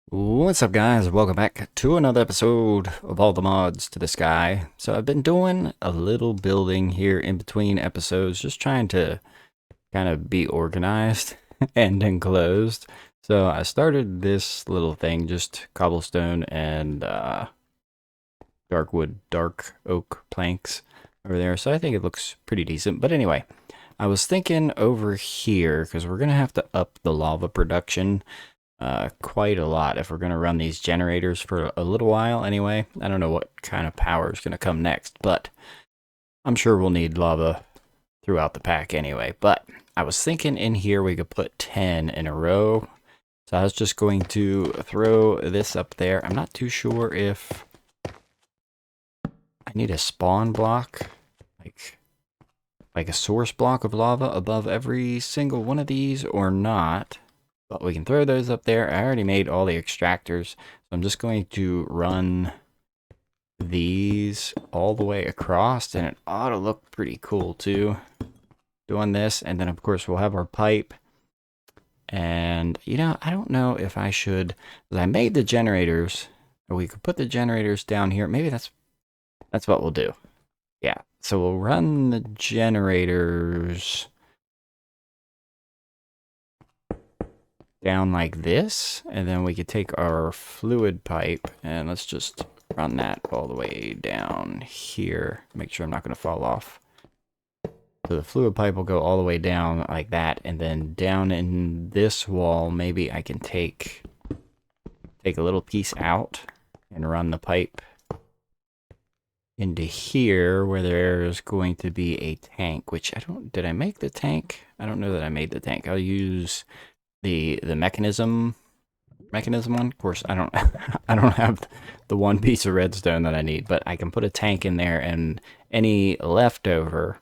What's up, guys? Welcome back to another episode of All the Mods to the Sky. So I've been doing a little building here in between episodes, just trying to kind of be organized and enclosed. So I started this little thing, just cobblestone and dark oak planks over there. So I think it looks pretty decent. But anyway, I was thinking over here, because we're going to have to up the lava production quite a lot if we're going to run these generators for a little while anyway. I don't know what kind of power is going to come next, but I'm sure we'll need lava throughout the pack anyway. But I was thinking in here we could put 10 in a row. So I was just going to throw this up there. I'm not too sure if I need a spawn block, like a source block of lava above every single one of these or not. But we can throw those up there. I already made all the extractors, so I'm just going to run these all the way across, and it ought to look pretty cool too, doing this. And then of course we'll have our pipe. And I don't know if I should, 'cause I made the generators, or we could put the generators down here. Maybe that's what we'll do. Yeah, so we'll run the generators down like this, and then we could take our fluid pipe and let's just run that all the way down here. Make sure I'm not going to fall off. So the fluid pipe will go all the way down like that, and then down in this wall, maybe I can take a little piece out and run the pipe into here where there's going to be a tank, which did I make the tank? I don't know that I made the tank. I'll use the mechanism one. Of course, I don't I don't have the one piece of redstone that I need, but I can put a tank in there, and any leftover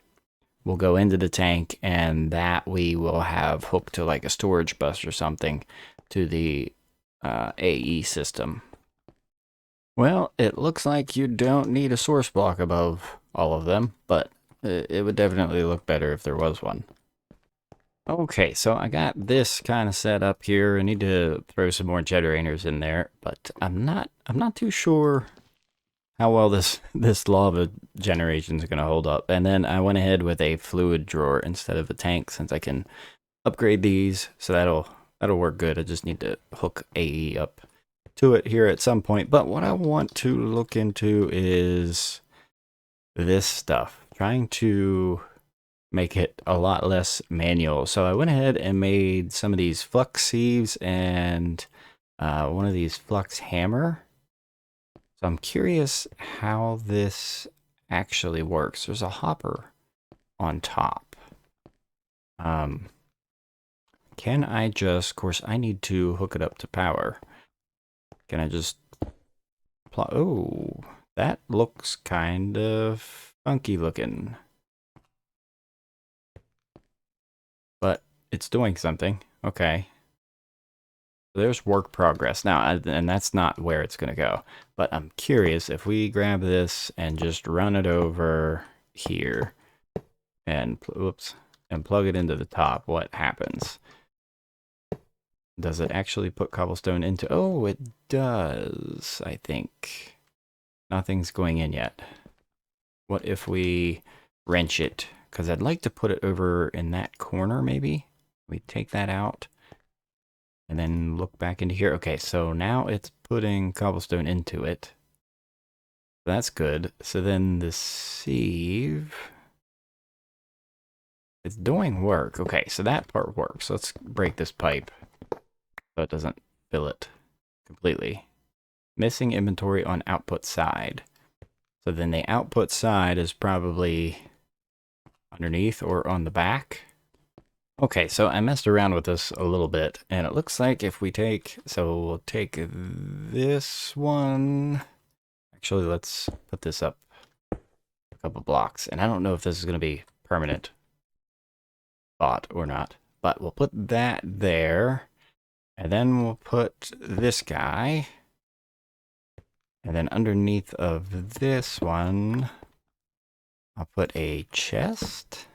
will go into the tank, and that we will have hooked to like a storage bus or something to the AE system. Well, it looks like you don't need a source block above all of them, but it would definitely look better if there was one. Okay, so I got this kind of set up here. I need to throw some more generators in there, but I'm not too sure how well this lava generation is going to hold up. And then I went ahead with a fluid drawer instead of a tank, since I can upgrade these, so that'll work good. I just need to hook AE up to it here at some point. But what I want to look into is this stuff, trying to make it a lot less manual. So I went ahead and made some of these flux sieves and one of these flux hammer. So I'm curious how this actually works. There's a hopper on top. Can I just, of course, I need to hook it up to power. Can I just, oh, that looks kind of funky looking. But it's doing something. Okay. There's work progress. Now, and that's not where it's going to go. But I'm curious if we grab this and just run it over here and, and plug it into the top, what happens? Does it actually put cobblestone into... Oh, it does, I think. Nothing's going in yet. What if we wrench it? Because I'd like to put it over in that corner, maybe. We take that out and then look back into here. Okay, so now it's putting cobblestone into it. That's good. So then the sieve, it's doing work. Okay, so that part works. Let's break this pipe so it doesn't fill it completely. Missing inventory on output side. So then the output side is probably underneath or on the back. Okay, so I messed around with this a little bit, and it looks like if we take, so we'll take this one. Actually, let's put this up a couple blocks, and I don't know if this is going to be permanent spot or not, but we'll put that there, and then we'll put this guy, and then underneath of this one, I'll put a chest.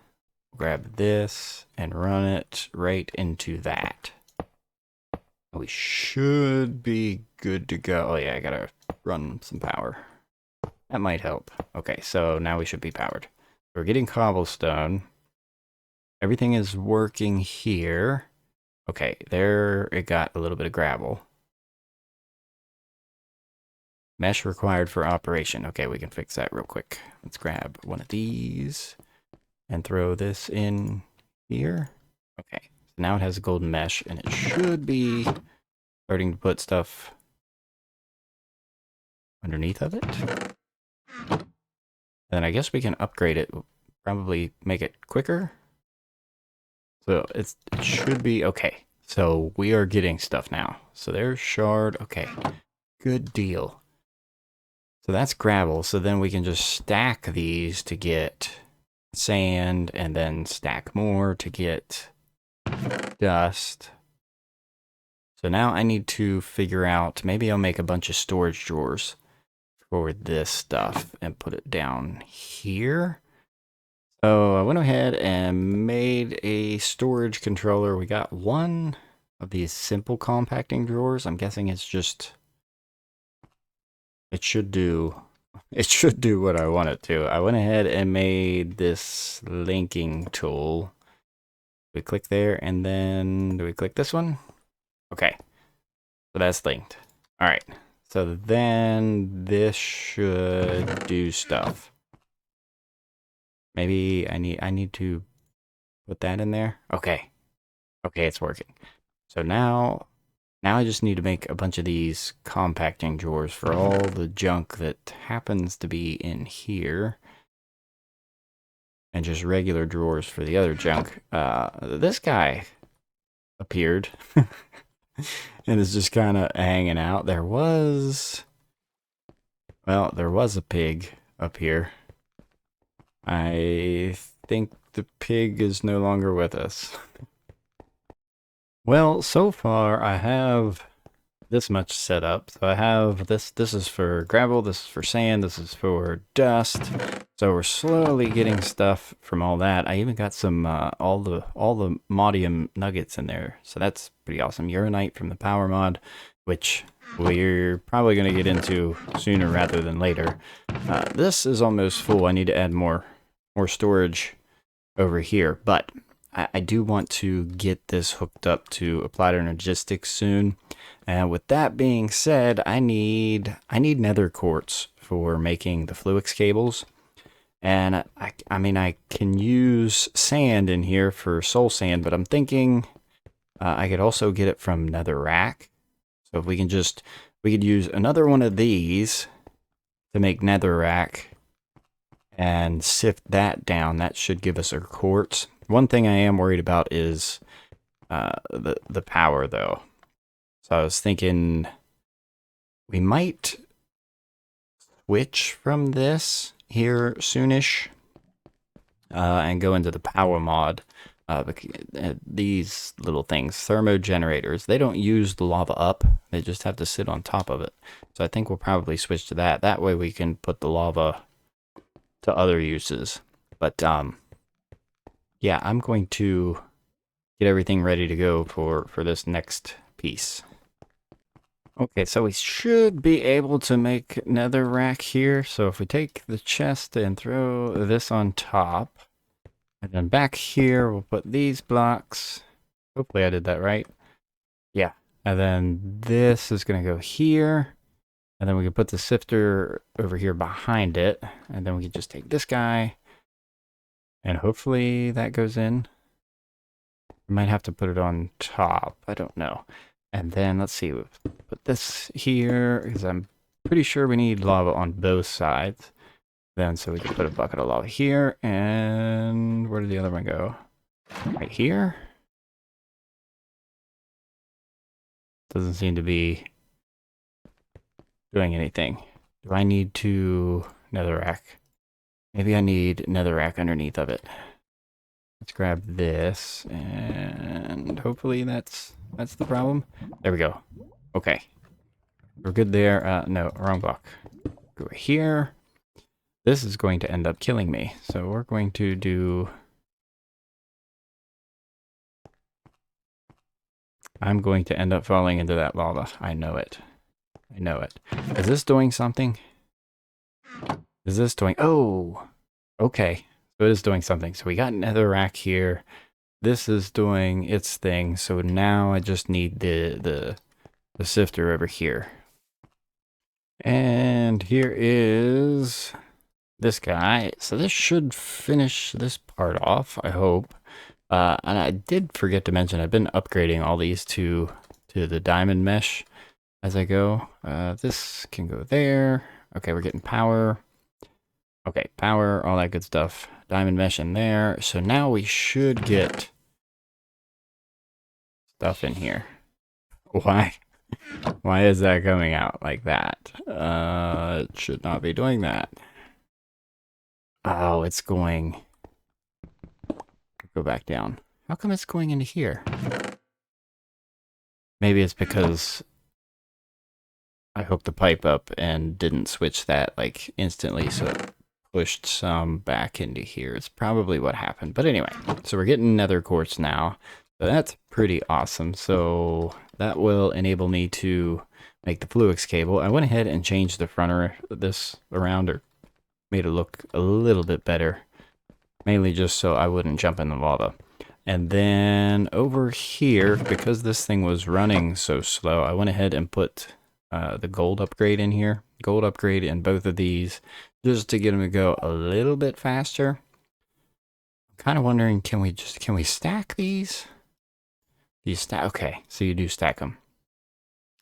Grab this and run it right into that. We should be good to go. Oh yeah, I gotta run some power. That might help. Okay, so now we should be powered. We're getting cobblestone. Everything is working here. Okay, there it got a little bit of gravel. Mesh required for operation. Okay, we can fix that real quick. Let's grab one of these and throw this in here. Okay, so now it has a golden mesh and it should be starting to put stuff underneath of it. Then I guess we can upgrade it, probably make it quicker. So it should be okay. So we are getting stuff now. So there's shard. Okay, good deal. So that's gravel. So then we can just stack these to get sand and then stack more to get dust. So now I need to figure out, maybe I'll make a bunch of storage drawers for this stuff and put it down here. So I went ahead and made a storage controller. We got one of these simple compacting drawers. I'm guessing it's just, it should do what I want it to. I went ahead and made this linking tool. We click there and then do we click this one? Okay, so that's linked. All right, so then this should do stuff. Maybe I need to put that in there. Okay, it's working. So now I just need to make a bunch of these compacting drawers for all the junk that happens to be in here. And just regular drawers for the other junk. This guy appeared and is just kind of hanging out. There was a pig up here. I think the pig is no longer with us. Well, so far I have this much set up. So I have this is for gravel, this is for sand, this is for dust. So we're slowly getting stuff from all that. I even got some all the modium nuggets in there. So that's pretty awesome. Uranite from the power mod, which we're probably going to get into sooner rather than later. This is almost full. I need to add more storage over here, but I do want to get this hooked up to Applied Energistics soon. And with that being said, I need nether quartz for making the Fluix cables. And I mean, I can use sand in here for soul sand, but I'm thinking I could also get it from netherrack. So if we could use another one of these to make netherrack and sift that down. That should give us our quartz. One thing I am worried about is the power, though. So I was thinking we might switch from this here soonish and go into the power mod. These little things, thermo generators, they don't use the lava up. They just have to sit on top of it. So I think we'll probably switch to that. That way we can put the lava to other uses. But yeah, I'm going to get everything ready to go for this next piece. Okay, so we should be able to make netherrack here. So if we take the chest and throw this on top, and then back here we'll put these blocks. Hopefully I did that right. Yeah, and then this is going to go here. And then we can put the sifter over here behind it. And then we can just take this guy. And hopefully that goes in. We might have to put it on top. I don't know. And then let's see. We'll put this here because I'm pretty sure we need lava on both sides. Then so we can put a bucket of lava here. And where did the other one go? Right here. Doesn't seem to be doing anything. Do I need to netherrack? Maybe I need netherrack underneath of it. Let's grab this and hopefully that's the problem. There we go. Okay. We're good there. No, wrong block. Go here. This is going to end up killing me. So we're going to do I'm going to end up falling into that lava. I know it. I know it. Is this doing something? Is this doing... Oh! Okay. So it is doing something. So we got netherrack here. This is doing its thing. So now I just need the sifter over here. And here is this guy. So this should finish this part off, I hope. And I did forget to mention, I've been upgrading all these to the diamond mesh as I go. This can go there. Okay, we're getting power. Okay, power, all that good stuff. Diamond mesh in there. So now we should get stuff in here. Why? Why is that coming out like that? It should not be doing that. Oh, it's going... Go back down. How come it's going into here? Maybe it's because I hooked the pipe up and didn't switch that like instantly, so it pushed some back into here. It's probably what happened. But anyway, so we're getting nether quartz now. So that's pretty awesome. So that will enable me to make the Fluix cable. I went ahead and changed the front of this around, or made it look a little bit better. Mainly just so I wouldn't jump in the lava. And then over here, because this thing was running so slow, I went ahead and put the gold upgrade in here. Gold upgrade in both of these, just to get them to go a little bit faster. I'm kind of wondering, can we stack these? Do you stack? Okay, so you do stack them.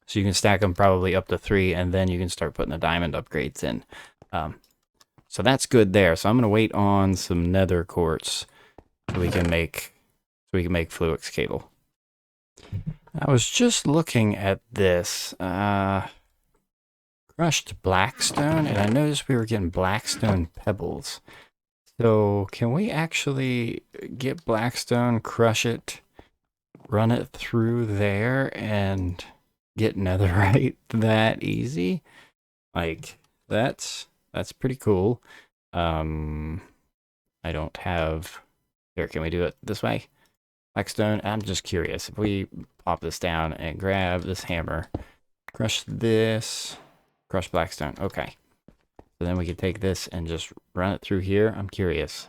So you can stack them probably up to 3, and then you can start putting the diamond upgrades in. So that's good there. So I'm gonna wait on some nether quartz so we can make Fluix cable. I was just looking at this crushed blackstone, and I noticed we were getting blackstone pebbles. So can we actually get blackstone, crush it, run it through there, and get netherite that easy? Like, that's pretty cool. I don't have... Here, can we do it this way? Blackstone, I'm just curious. If we pop this down and grab this hammer, crush this, crush blackstone. Okay. So then we can take this and just run it through here. I'm curious.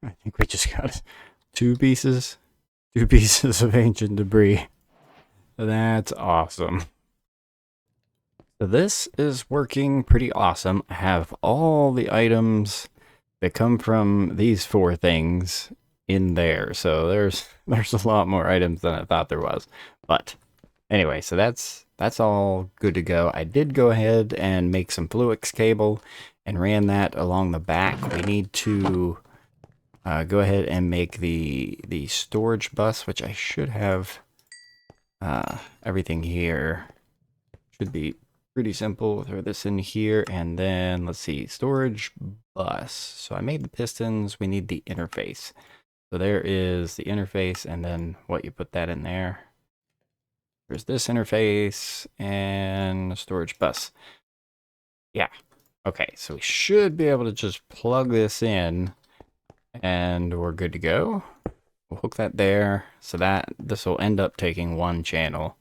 I think we just got 2 pieces of ancient debris. That's awesome. So this is working pretty awesome. I have all the items that come from these 4 things in there. So there's a lot more items than I thought there was. But anyway, so that's all good to go. I did go ahead and make some Fluix cable and ran that along the back. We need to go ahead and make the storage bus, which I should have everything here. Should be pretty simple. Throw this in here, and then let's see, storage bus. So I made the pistons. We need the interface. So there is the interface, and then what, you put that in there. There's this interface and a storage bus. Yeah. Okay, so we should be able to just plug this in and we're good to go. We'll hook that there. So this will end up taking 1 channel.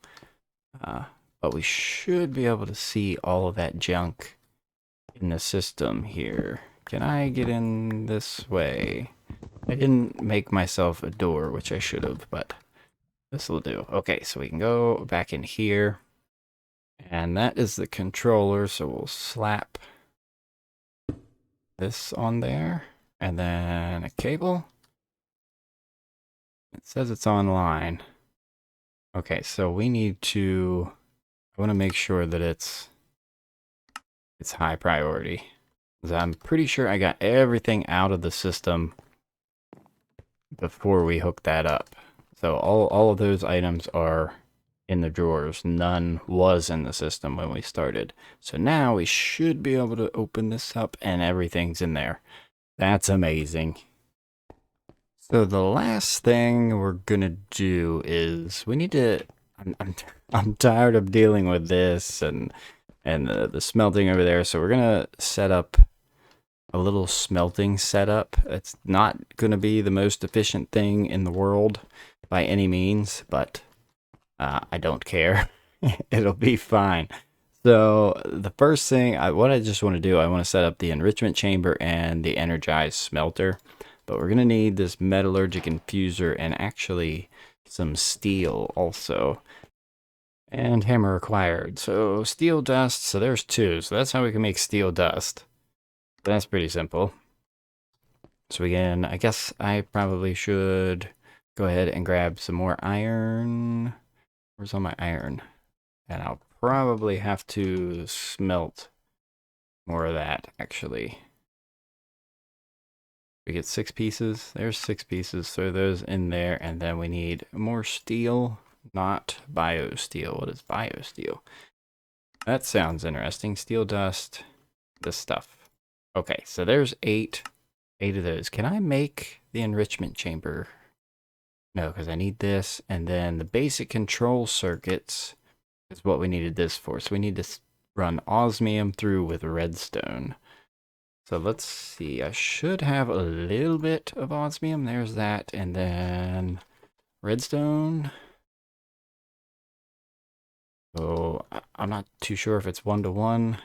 But we should be able to see all of that junk in the system here. Can I get in this way? I didn't make myself a door, which I should have, but this will do. Okay, so we can go back in here. And that is the controller, so we'll slap this on there. And then a cable. It says it's online. Okay, so we need to... I want to make sure that it's high priority. I'm pretty sure I got everything out of the system before we hook that up. So all of those items are in the drawers. None was in the system when we started. So now we should be able to open this up and everything's in there. That's amazing. So the last thing we're gonna do is we need to... I'm tired of dealing with this and the smelting over there. So we're gonna set up a little smelting setup. It's not gonna be the most efficient thing in the world, by any means, but I don't care. It'll be fine. So the first thing, what I just want to do, I want to set up the enrichment chamber and the energized smelter. But we're going to need this metallurgic infuser and actually some steel also. And hammer required. So steel dust, so there's 2. So that's how we can make steel dust. That's pretty simple. So again, I guess I probably should go ahead and grab some more iron. Where's all my iron? And I'll probably have to smelt more of that, actually. We get 6 pieces. There's 6 pieces. Throw those in there. And then we need more steel, not biosteel. What is biosteel? That sounds interesting. Steel dust, this stuff. Okay, so there's 8 of those. Can I make the enrichment chamber? No, because I need this. And then the basic control circuits is what we needed this for. So we need to run osmium through with redstone. So let's see. I should have a little bit of osmium. There's that. And then redstone. So I'm not too sure if it's 1-to-1.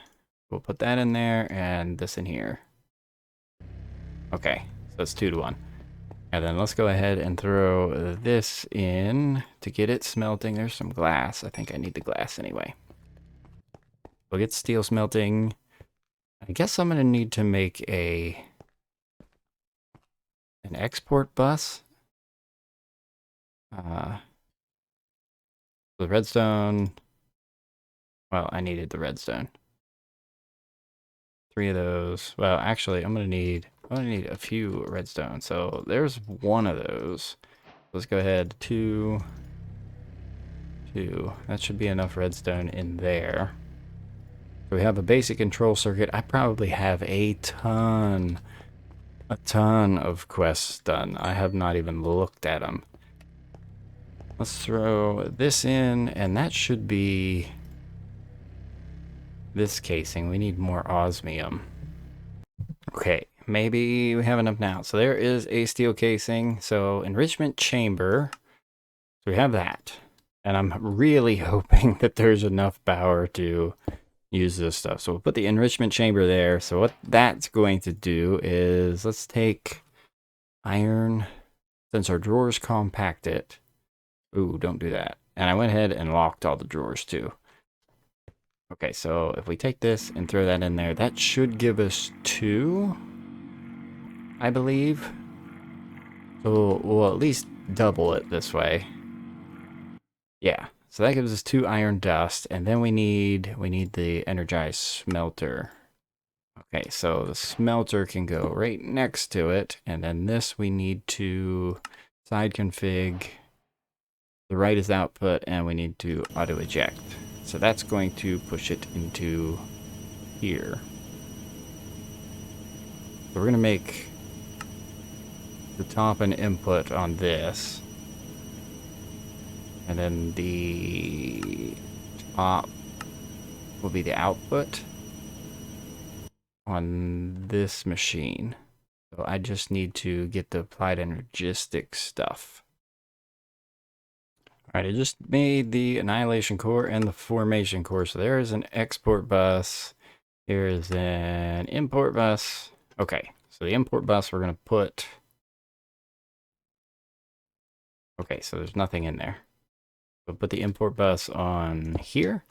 We'll put that in there and this in here. Okay, so it's 2-to-1. And then let's go ahead and throw this in to get it smelting. There's some glass. I think I need the glass anyway. We'll get steel smelting. I guess I'm going to need to make an export bus. The redstone. Well, I needed the redstone. 3 of those. Well, actually, I'm going to need a few redstone. So there's 1 of those. Let's go ahead. 2. That should be enough redstone in there. So we have a basic control circuit. I probably have a ton of quests done. I have not even looked at them. Let's throw this in, and that should be this casing. We need more osmium. Okay, maybe we have enough now. So there is a steel casing. So enrichment chamber. So we have that. And I'm really hoping that there's enough power to use this stuff. So we'll put the enrichment chamber there. So what that's going to do is, let's take iron, since our drawers compact it. Ooh, don't do that. And I went ahead and locked all the drawers too. Okay, so if we take this and throw that in there, that should give us 2, I believe. So we'll at least double it this way. Yeah. So that gives us 2 iron dust, and then we need the energized smelter. Okay, so the smelter can go right next to it, and then this we need to side config. The right is output, and we need to auto eject. So that's going to push it into here. So we're gonna make the top an input on this. And then the top will be the output on this machine. So I just need to get the applied energistic stuff. All right, I just made the annihilation core and the formation core. So there is an export bus. Here is an import bus. Okay, so the import bus we're going to put... Okay, so there's nothing in there. We'll put the import bus on here.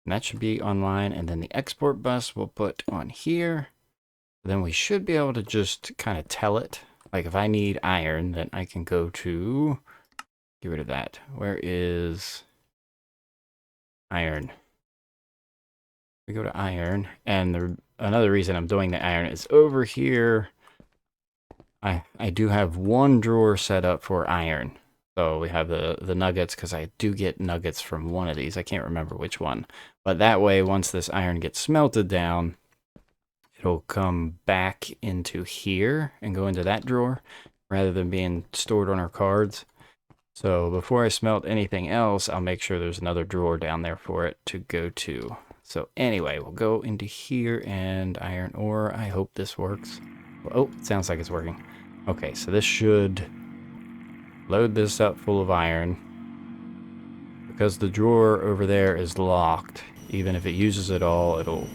And that should be online. And then the export bus we'll put on here. Then we should be able to just kind of tell it. Like if I need iron, then I can go to... Get rid of that. Where is iron? We go to iron. And another reason I'm doing the iron is over here. I do have 1 drawer set up for iron. So we have the nuggets, because I do get nuggets from one of these. I can't remember which one. But that way, once this iron gets smelted down, it'll come back into here and go into that drawer rather than being stored on our cards. So before I smelt anything else, I'll make sure there's another drawer down there for it to go to. So anyway, we'll go into here and iron ore. I hope this works. Oh, it sounds like it's working. Okay, so this should load this up full of iron. Because the drawer over there is locked, even if it uses it all, it'll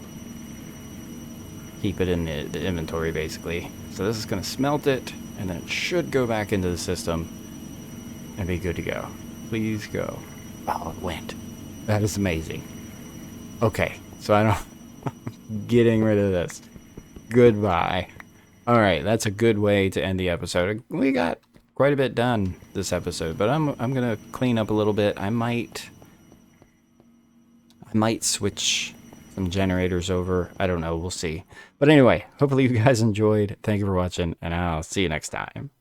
keep it in the inventory, basically. So this is going to smelt it, and then it should go back into the system and be good to go. Please go. Oh, it went. That is amazing. Okay, so I don't... getting rid of this. Goodbye. Alright, that's a good way to end the episode. We got quite a bit done this episode, but I'm gonna clean up a little bit. I might switch some generators over. I don't know, we'll see. But anyway, hopefully you guys enjoyed. Thank you for watching, and I'll see you next time.